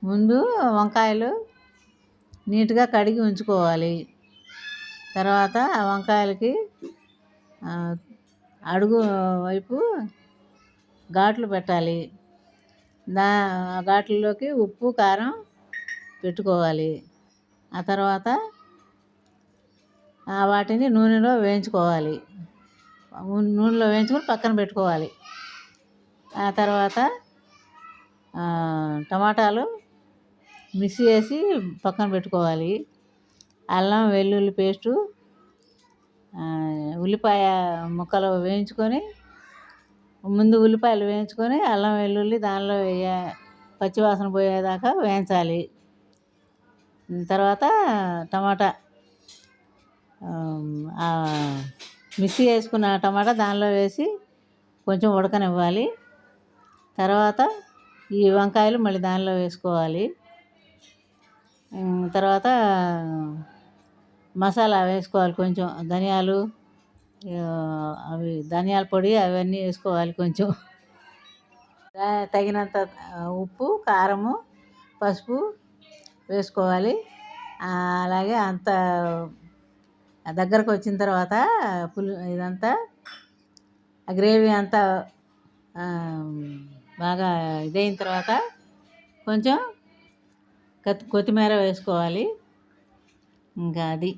ముందు వంకాయలు నీట్గా కడిగి ఉంచుకోవాలి. తర్వాత ఆ వంకాయలకి అడుగు వైపు ఘాట్లు పెట్టాలి. ఘాట్లలోకి ఉప్పు కారం పెట్టుకోవాలి. ఆ తర్వాత వాటిని నూనెలో వేయించుకోవాలి. నూనెలో వేయించుకొని పక్కన పెట్టుకోవాలి. ఆ తర్వాత టమాటాలు మిక్సీ వేసి పక్కన పెట్టుకోవాలి. అల్లం వెల్లుల్లి పేస్టు, ఉల్లిపాయ ముక్కలు వేయించుకొని, ముందు ఉల్లిపాయలు వేయించుకొని అల్లం వెల్లుల్లి దానిలో పచ్చివాసన పోయేదాకా వేయించాలి. తర్వాత టమాటా మిక్సీ వేసుకున్న టమాటా దానిలో వేసి కొంచెం ఉడకనివ్వాలి. తర్వాత ఈ వంకాయలు మళ్ళీ దానిలో వేసుకోవాలి. తర్వాత మసాలా వేసుకోవాలి. కొంచెం ధనియాలు, ధనియాల పొడి అవన్నీ వేసుకోవాలి. కొంచెం తగినంత ఉప్పు, కారము, పసుపు వేసుకోవాలి. అలాగే అంత దగ్గరకు వచ్చిన తర్వాత ఇదంతా గ్రేవీ అంతా బాగా ఇదైన తర్వాత కొంచెం కొత్తిమీర వేసుకోవాలి. ఇంకా అది